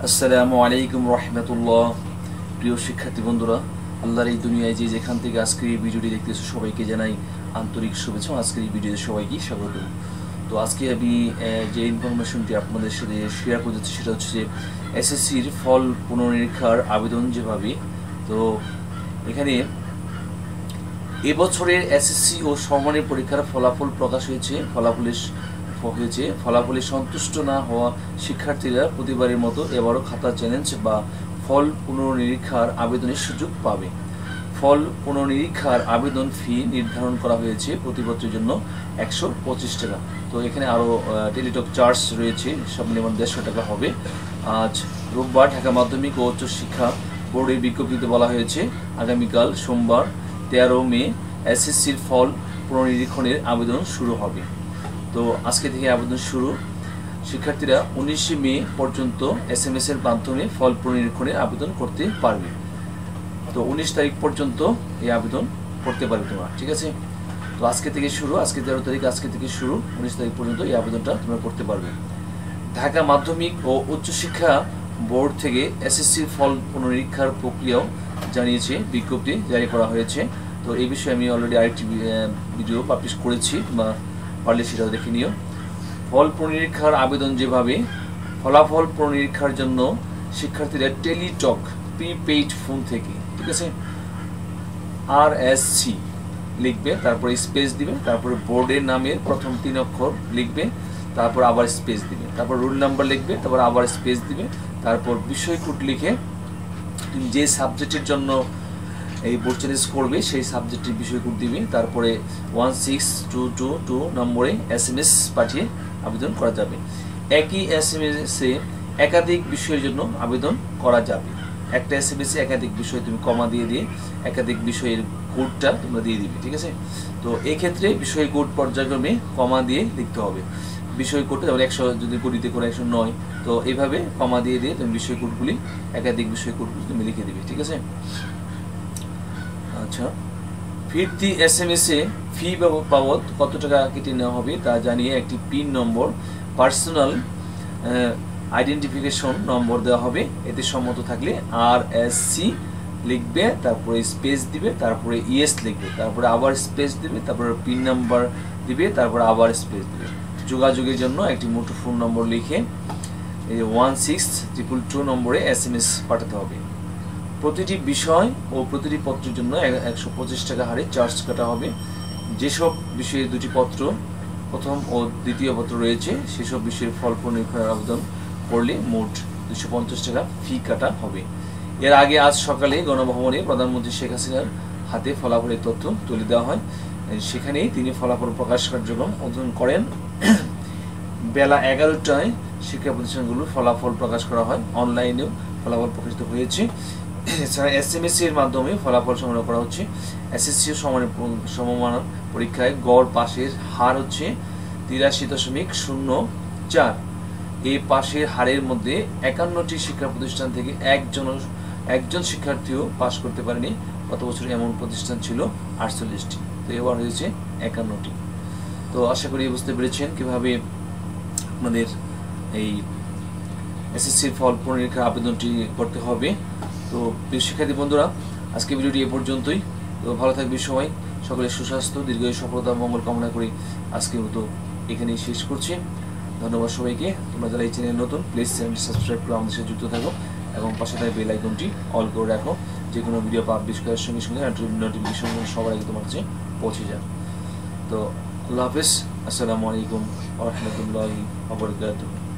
আসসালামু আলাইকুম রহমতুল্লাহ। প্রিয় শিক্ষার্থী বন্ধুরা, আল্লাহর এই দুনিয়ায় যে যেখান থেকে আজকের এই ভিডিওটি দেখতেছো সবাইকে জানাই আন্তরিক শুভেচ্ছা। আজকের এই ভিডিওতে সবাইকে স্বাগত। তো আজকে আমি যে ইনফরমেশনটি আপনাদের সাথে শেয়ার করতে যাচ্ছি সেটা হচ্ছে যে এসএসসির ফল পুনর্নিরীক্ষার আবেদন যেভাবে, তো এখানে এবছরের এসএসসি ও সমমানের পরীক্ষার ফলাফল প্রকাশ হয়েছে। ফলাফলে সন্তুষ্ট না হওয়া শিক্ষার্থীরা প্রতিবারের মতো এবারও খাতা চ্যালেঞ্জ বা ফল পুনর্নিরীক্ষার আবেদনের সুযোগ পাবে। ফল পুনর্নিরীক্ষার আবেদন ফি নির্ধারণ করা হয়েছে প্রতিপত্রের জন্য 125 টাকা। তো এখানে আরও টেলিটক চার্জ রয়েছে, সব মিলিয়ে 150 টাকা হবে। আজ রোববার ঢাকা মাধ্যমিক ও উচ্চশিক্ষা বোর্ডের বিজ্ঞপ্তিতে বলা হয়েছে আগামীকাল সোমবার 13 মে এসএসসির ফল পুনর্নিরীক্ষণের আবেদন শুরু হবে। তো আজকে থেকে আবেদন শুরু। শিক্ষার্থীরা 19 মে পর্যন্ত SMS এর মাধ্যমে ফল পুনর্নিরীক্ষণের আবেদন করতে পারবে। তো 19 তারিখ পর্যন্ত এই আবেদন করতে পারবে তোমরা, ঠিক আছে? তো আজকে থেকে শুরু, আজকে 13 তারিখ, আজকে থেকে শুরু 19 তারিখ পর্যন্ত এই আবেদনটা তোমরা করতে পারবে। ঢাকা মাধ্যমিক ও উচ্চশিক্ষা বোর্ড থেকে এসএসসির ফল পুনর্নিরীক্ষার প্রক্রিয়াও জানিয়েছে, বিজ্ঞপ্তি জারি করা হয়েছে। তো এই বিষয়ে আমি অলরেডি আরেকটি ভিডিও পাবলিশ করেছি, বা পারলে সেটাও দেখে নিও। ফল পুনর্নিরীক্ষার আবেদন যেভাবে, ফলাফল পুনর্নিরীক্ষার জন্য শিক্ষার্থীরা টেলিটক প্রিপেইড ফোন থেকে, ঠিক আছে, RSC লিখবে, তারপরে স্পেস দিবে, তারপরে বোর্ডের নামের প্রথম 3 অক্ষর লিখবে, তারপর আবার স্পেস দিবে, তারপর রোল নাম্বার লিখবে, তারপর আবার স্পেস দিবে, তারপর বিষয় কোড লিখে তুমি যে সাবজেক্টের জন্য এই বোর্ড চ্যালেঞ্জ করবে সেই সাবজেক্টের বিষয় কোড দিবে, তারপরে 16222 নম্বরে SMS পাঠিয়ে আবেদন করা যাবে। একই SMS-এ একাধিক বিষয়ের জন্য আবেদন করা যাবে। একটা SMS-এ একাধিক বিষয় তুমি কমা দিয়ে একাধিক বিষয়ের কোডটা তোমরা দিয়ে দিবে, ঠিক আছে? তো এই ক্ষেত্রে বিষয় কোড পর্যায়ক্রমে কমা দিয়ে লিখতে হবে। বিষয় কোডটা যেমন 100 যদি গণিতে করে 109, তো এইভাবে কমা দিয়ে তুমি বিষয় কোডগুলি, একাধিক বিষয় কোডগুলি তুমি লিখে দিবে, ঠিক আছে? আচ্ছা, ফিরতি SMS-এ ফি বাবদ কত টাকা কেটে নেওয়া হবে তা জানিয়ে একটি পিন নম্বর, পার্সোনাল আইডেন্টিফিকেশন নম্বর দেওয়া হবে। এতে সম্মত থাকলে RSC লিখবে, তারপরে স্পেস দিবে, তারপরে ইয়েস লিখবে, তারপরে আবার স্পেস দিবে, তারপরে পিন নাম্বার দিবে, তারপরে আবার স্পেস দিবে। যোগাযোগের জন্য একটি মুঠোফোন নম্বর লিখে 16222 নম্বরে SMS পাঠাতে হবে। প্রতিটি বিষয় ও প্রতিটি পত্রের জন্য 125 টাকা হারে চার্জ কাটা হবে। যেসব বিষয়ে দুটি পত্র, প্রথম ও দ্বিতীয় পত্র রয়েছে, সেসব বিষয়ের ফল পুনর্নিরীক্ষণের আবেদন করলে মোট 250 টাকা ফি কাটা হবে। এর আগে আজ সকালে গণভবনে প্রধানমন্ত্রী শেখ হাসিনার হাতে ফলাফলের তথ্য তুলে দেওয়া হয়। সেখানেই তিনি ফলাফল প্রকাশ কার্যক্রম উদ্বোধন করেন। বেলা 11টায় শিক্ষা প্রতিষ্ঠানগুলোর ফলাফল প্রকাশ করা হয়। অনলাইনেও ফলাফল প্রকাশিত হয়েছে। এছাড়া SMS এর মাধ্যমে ফলাফল সংগ্রহ করা হচ্ছে। SSC সমমান পরীক্ষায় গড় পাশের হার হচ্ছে 83.04। এই পাশের হারের মধ্যে 51টি শিক্ষা প্রতিষ্ঠান থেকে একজন শিক্ষার্থীও পাশ করতে পারেনি। গত বছর এমন প্রতিষ্ঠান ছিল 48টি, তো এবার হয়েছে 51টি। তো আশা করি বুঝতে পেরেছেন কিভাবে আপনাদের এই এসএসসির ফল পুনর্নিরীক্ষার আবেদনটি করতে হবে। তো প্রিয় শিক্ষার্থী বন্ধুরা, আজকে ভিডিওটি এ পর্যন্তই। তো ভালো থাকবে সবাই, সকলের সুস্বাস্থ্য, দীর্ঘায়ু, সফলতা, মঙ্গল কামনা করি আজকের মতো এখানেই শেষ করছি। ধন্যবাদ সবাইকে। তোমরা যারা এই চ্যানেল নতুন, প্লিজ চ্যানেলটি সাবস্ক্রাইব করে আমাদের সাথে যুক্ত থাকো এবং পাশে থাকা বেল আইকনটি অল করে রাখো, যে কোনো ভিডিও পাবলিশ করার সঙ্গে সঙ্গে নোটিফিকেশন সবার আগে তোমার কাছে পৌঁছে যায়। তো আল্লাহ হাফেজ, আসসালামু আলাইকুম ওয়া রাহমাতুল্লাহি ওয়া বারাকাতুহু।